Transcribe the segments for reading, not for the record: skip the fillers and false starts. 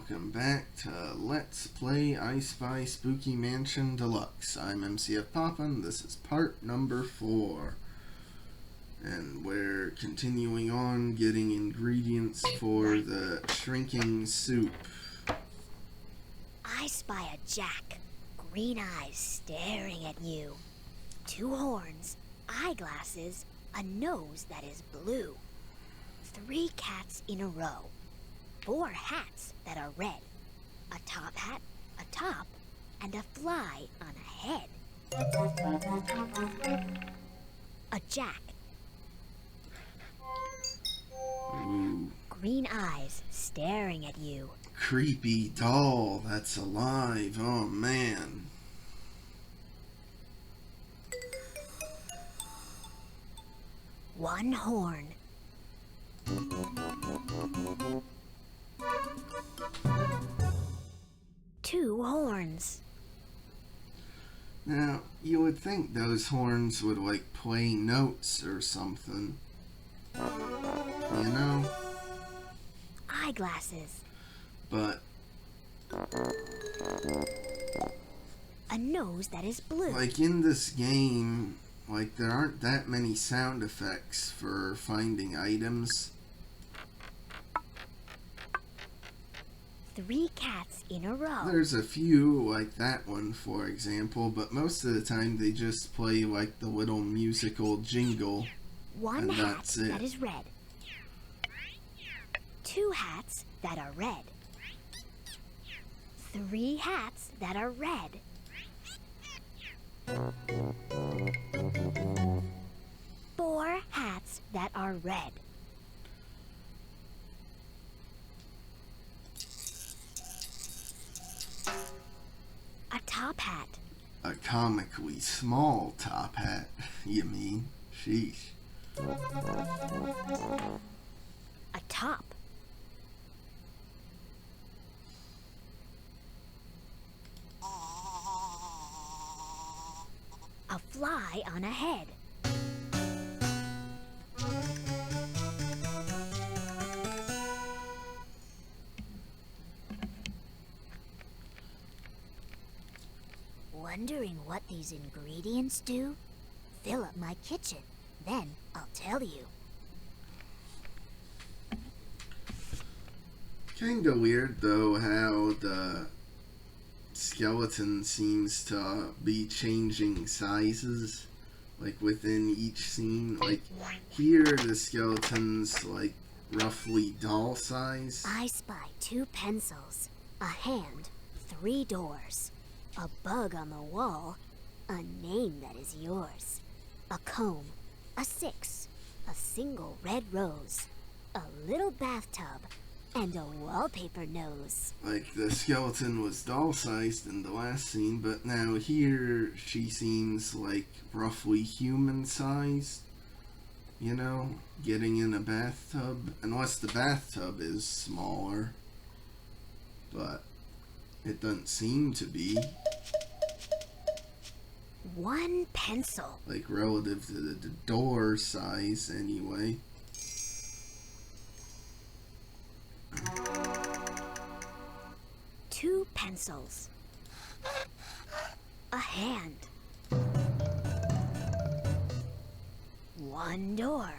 welcome back to Let's Play I Spy Spooky Mansion Deluxe. I'm MCFPapa and this is part number 4. And we're continuing on getting ingredients for the shrinking soup. I spy a jack, green eyes staring at you. 2 horns, eyeglasses, a nose that is blue. 3 cats in a row. 4 hats that are red. A top hat, a top, and a fly on a head. A jack. Ooh. Green eyes staring at you. Creepy doll that's alive. Oh man. One horn. Two horns. Now, you would think those horns would like play notes or something. You know? Eyeglasses. But a nose that is blue. like in this game, like there aren't that many sound effects for finding items. 3 cats in a row. There's a few, like that one for example, but most of the time they just play like the little musical jingle. 1 and hat that's it. that is red. 2 hats that are red. 3 hats that are red. 4 hats that are red. A top hat. A comically small top hat, you mean? Sheesh. A top. A fly on a head. Wondering what these ingredients do? Fill up my kitchen, then I'll tell you. Kinda weird though how the skeleton seems to be changing sizes, like within each scene. Like here the skeleton's like roughly doll size. I spy 2 pencils, a hand, 3 doors, a bug on the wall, a name that is yours, a comb, a 6, a single red rose, a little bathtub, and a wallpaper nose. Like the skeleton was doll sized in the last scene, but now here she seems like roughly human sized. You know, getting in a bathtub, unless the bathtub is smaller. But it doesn't seem to be. 1 pencil. Like relative to the door size anyway. Two pencils. A hand. 1 door.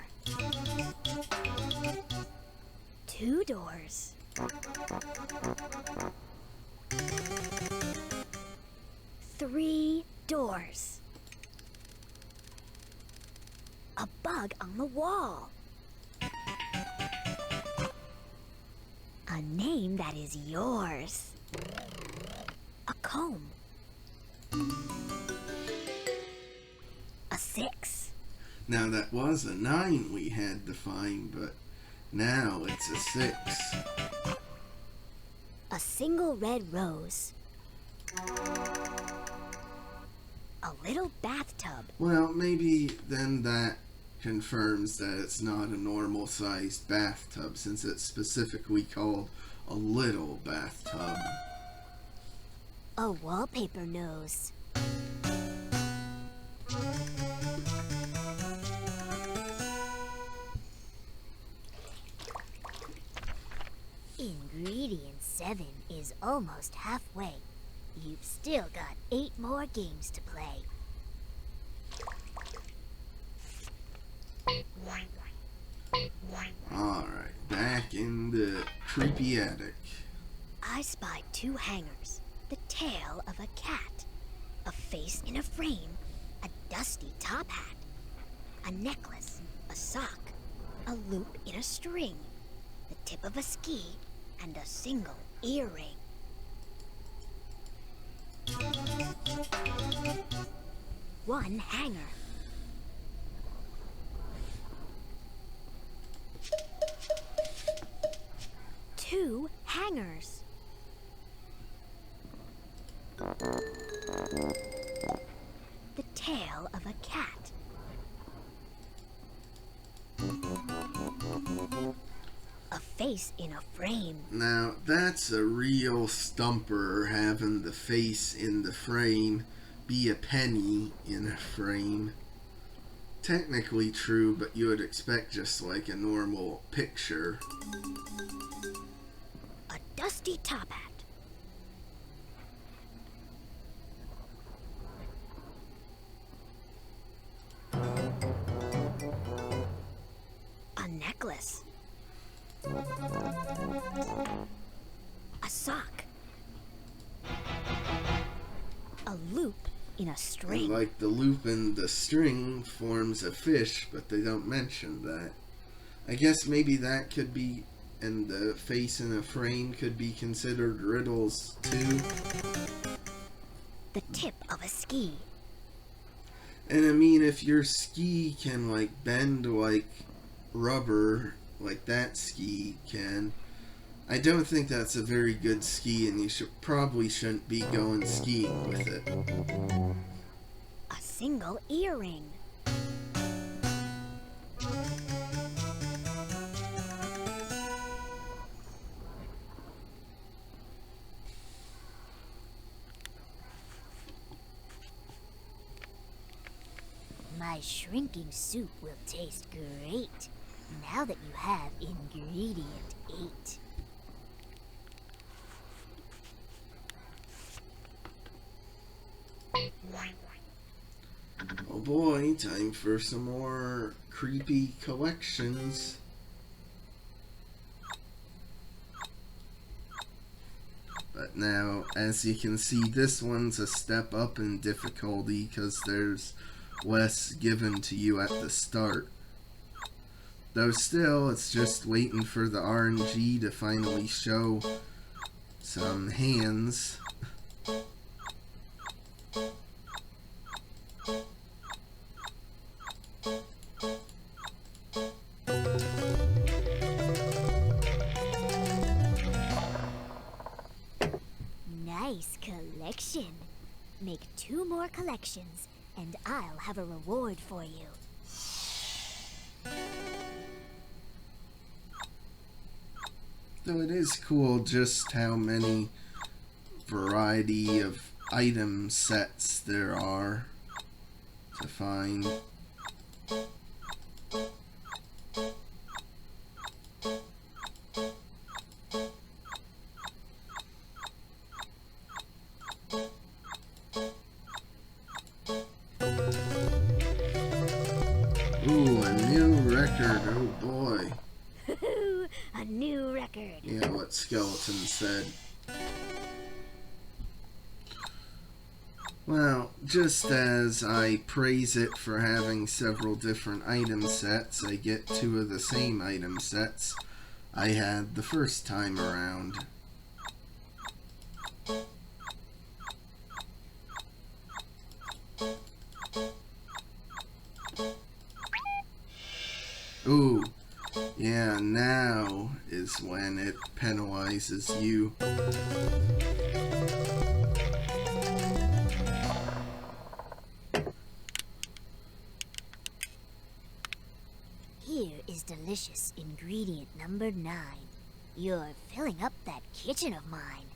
2 doors. 3 doors. A bug on the wall. A name that is yours. A comb. A 6. Now that was a 9 we had to find, but now it's a 6. A single red rose. A little bathtub. Well, maybe then that confirms that it's not a normal sized bathtub, since it's specifically called a little bathtub. A wallpaper nose. Ingredient 7 is almost halfway. You've still got 8 more games to play. Alright, back in the creepy attic. I spied 2 hangers, the tail of a cat, a face in a frame, a dusty top hat, a necklace, a sock, a loop in a string, the tip of a ski, and a single earring. One hanger. Two hangers. The tail of a cat. A face in a frame. Now, that's a real stumper, having the face in the frame be a penny in a frame. Technically true, but you would expect just like a normal picture. A dusty top hat. A necklace. A sock. A loop in a string. And like the loop in the string forms a fish, but they don't mention that. I guess maybe that could be, and the face in a frame could be considered riddles too. The tip of a ski. And I mean, if your ski can like bend like rubber, like that ski can, I don't think that's a very good ski, and you probably shouldn't be going skiing with it. A single earring. My shrinking soup will taste great now that you have ingredient 8. Oh boy, time for some more creepy collections. But now, as you can see, this one's a step up in difficulty because there's less given to you at the start. Though still, it's just waiting for the RNG to finally show some hands. Nice collection. Make 2 more collections, and I'll have a reward for you. Though it is cool just how many variety of item sets there are to find. Ooh, a new record, oh boy. A new record. Yeah, what Skeleton said. Well, just as I praise it for having several different item sets, I get 2 of the same item sets I had the first time around. Ooh, yeah, now is when it penalizes you. Here is delicious ingredient number 9. You're filling up that kitchen of mine.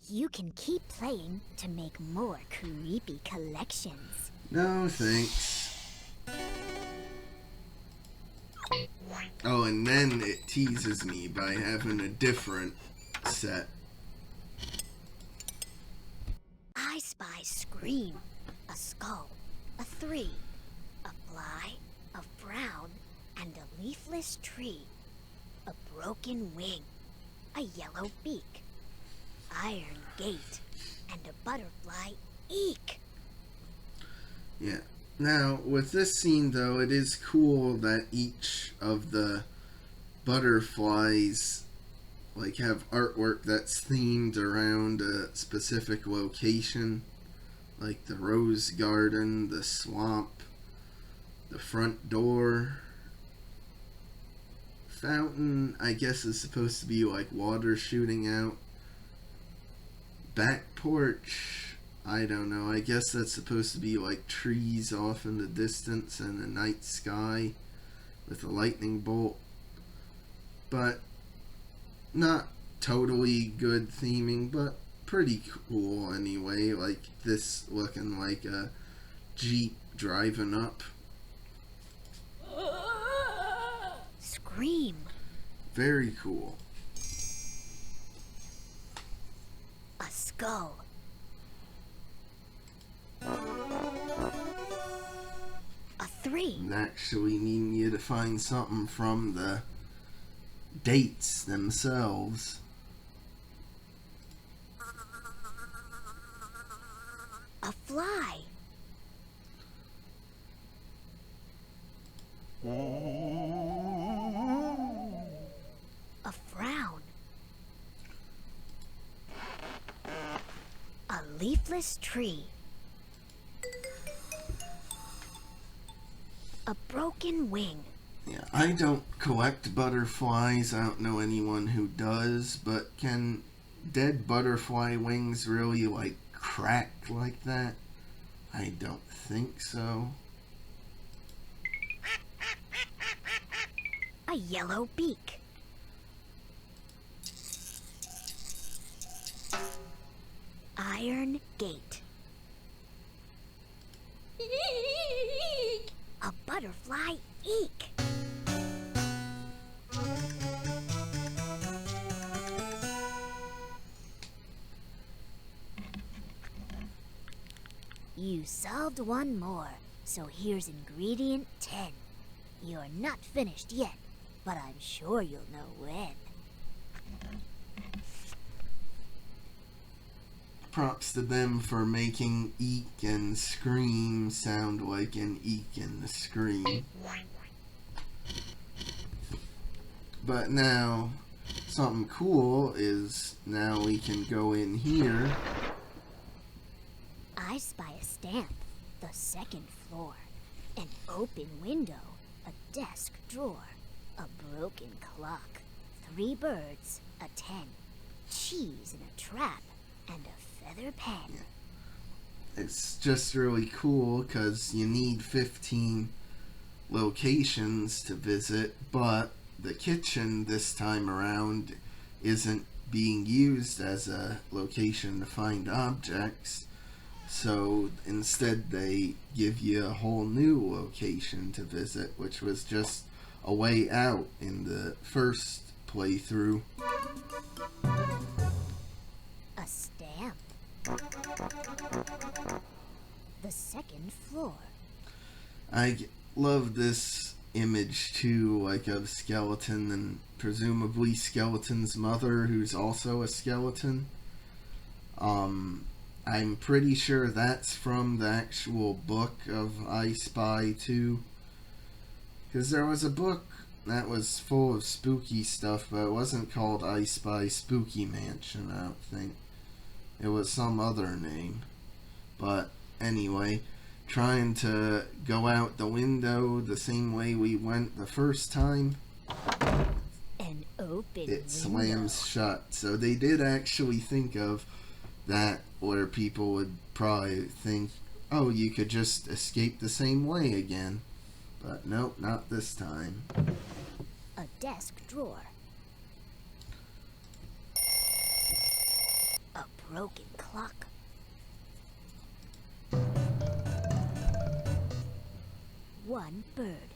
You can keep playing to make more creepy collections. No, thanks. Oh, and then it teases me by having a different set. I spy scream, a skull, a 3, a fly, a frown, and a leafless tree, a broken wing, a yellow beak, iron gate, and a butterfly eek. Yeah. Now, with this scene, though, it is cool that each of the butterflies like have artwork that's themed around a specific location, like the rose garden, the swamp, the front door. Fountain, I guess, is supposed to be like water shooting out. Back porch, I don't know. I guess that's supposed to be like trees off in the distance and a night sky with a lightning bolt. But not totally good theming, but pretty cool anyway. Like this looking like a Jeep driving up. Scream, Very cool. a skull, a 3, And actually needing you to find something from the dates themselves. a fly, a frown, a leafless tree, a broken wing, Yeah, I don't collect butterflies. I don't know anyone who does, but can dead butterfly wings really like crack like that? I don't think so. a yellow beak, iron gate, a butterfly eek. You solved one more, so here's ingredient 10. You're not finished yet, but I'm sure you'll know when. Props to them for making eek and scream sound like an eek and a scream. But now, something cool is now we can go in here. I spy a stamp, the 2nd floor, an open window, a desk drawer, a broken clock, 3 birds, a 10, cheese in a trap, and a feather pen. It's just really cool because you need 15 locations to visit, but the kitchen this time around isn't being used as a location to find objects. So instead, they give you a whole new location to visit, which was just a way out in the first playthrough. A stamp. The 2nd floor. Love this image too, like of Skeleton and presumably Skeleton's mother, who's also a skeleton. I'm pretty sure that's from the actual book of I Spy 2. Because there was a book that was full of spooky stuff, but it wasn't called I Spy Spooky Mansion, I don't think. It was some other name. But anyway, trying to go out the window the same way we went the first time, An open it window. slams shut. So they did actually think of that, where people would probably think, oh, you could just escape the same way again. But nope, not this time. A desk drawer. A broken clock. One bird.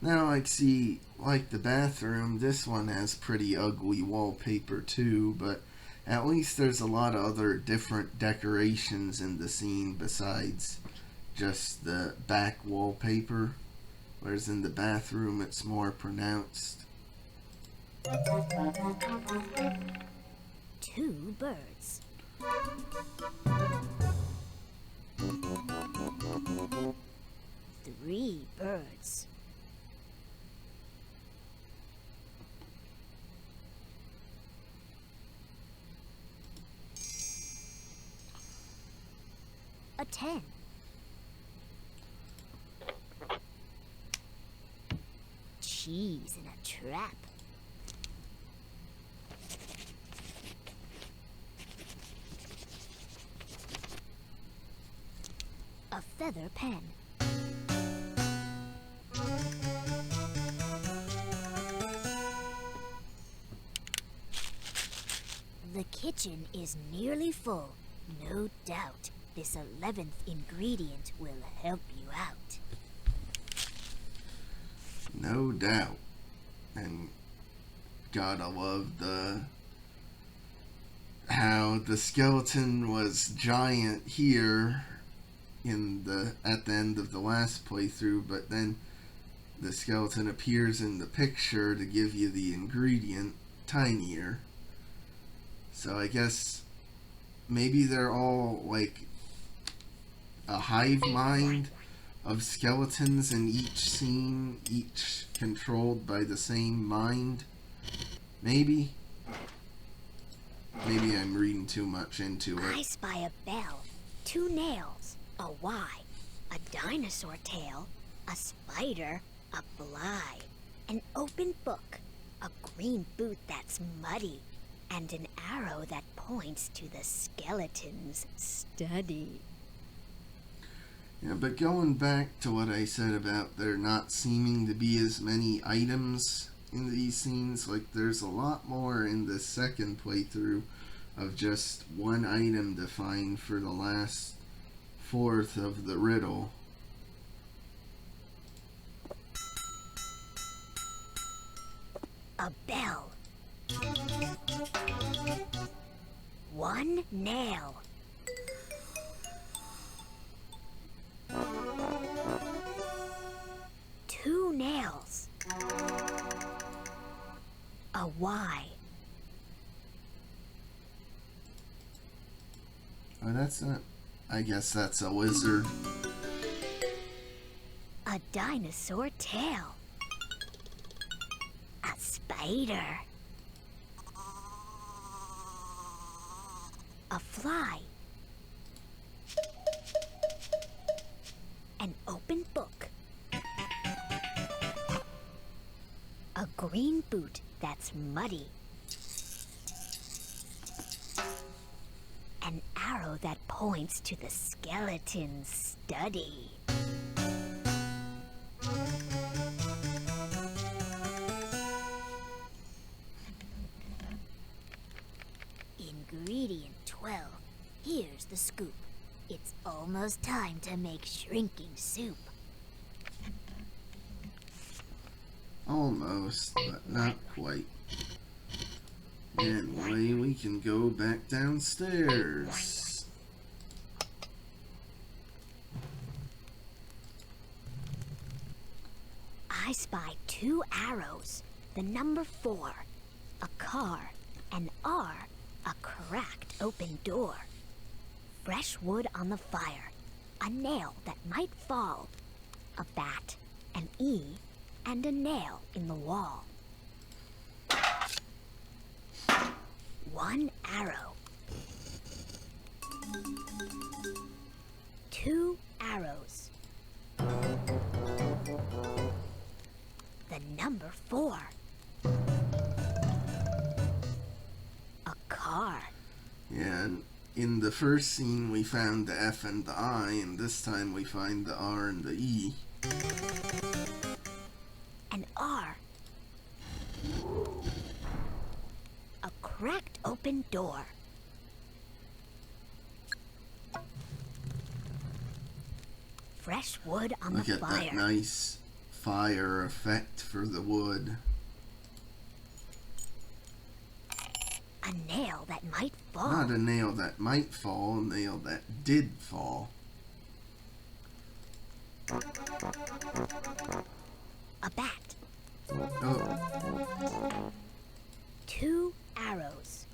Now I see, like the bathroom, this one has pretty ugly wallpaper too, but at least there's a lot of other different decorations in the scene besides just the back wallpaper, whereas in the bathroom it's more pronounced. Two birds. Three birds. A 10. Cheese in a trap. A feather pen. The kitchen is nearly full. No doubt this 11th ingredient will help you out. No doubt. And gotta love how the skeleton was giant here at the end of the last playthrough, but then the skeleton appears in the picture to give you the ingredient tinier. So I guess maybe they're all like a hive mind of skeletons in each scene, each controlled by the same mind. Maybe I'm reading too much into I it. spy a bell, 2 nails, a Y, a dinosaur tail, a spider, a fly, an open book, a green boot that's muddy, and an arrow that points to the skeleton's study. Yeah, but going back to what I said about there not seeming to be as many items in these scenes, like there's a lot more in the second playthrough of just one item to find for the last fourth of the riddle. A bell. 1 nail. Two nails. A Y. Oh, that's not. I guess that's a lizard. A dinosaur tail. A spider. A fly. An open book. A green boot that's muddy. An arrow that points to the skeleton's study. Ingredient 12. Here's the scoop. It's almost time to make shrinking soup. Almost, but not quite. Anyway, we can go back downstairs. I spy 2 arrows, the number 4, a car, an R, a cracked open door, fresh wood on the fire, a nail that might fall, a bat, an E, and a nail in the wall. 1 arrow. 2 arrows. The number 4. A car. Yeah, and in the first scene we found the F and the I, and this time we find the R and the E. An R. A cracked open door. Fresh wood on Look the at fire. that nice fire effect for the wood. A nail that might fall. Not a nail that might fall, a nail that did fall. A bat. Oh, 2 arrows.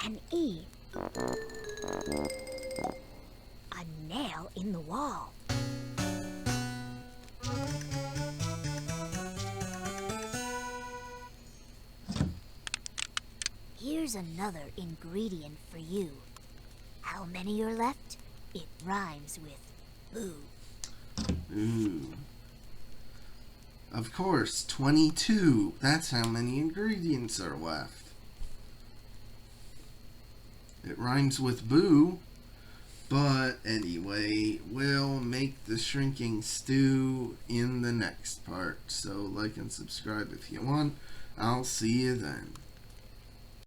An E. A nail in the wall. Here's another ingredient for you. How many are left? It rhymes with boo. ooh. Of course, 22. That's how many ingredients are left. It rhymes with boo. But anyway, we'll make the shrinking stew in the next part. So like and subscribe if you want. I'll see you then.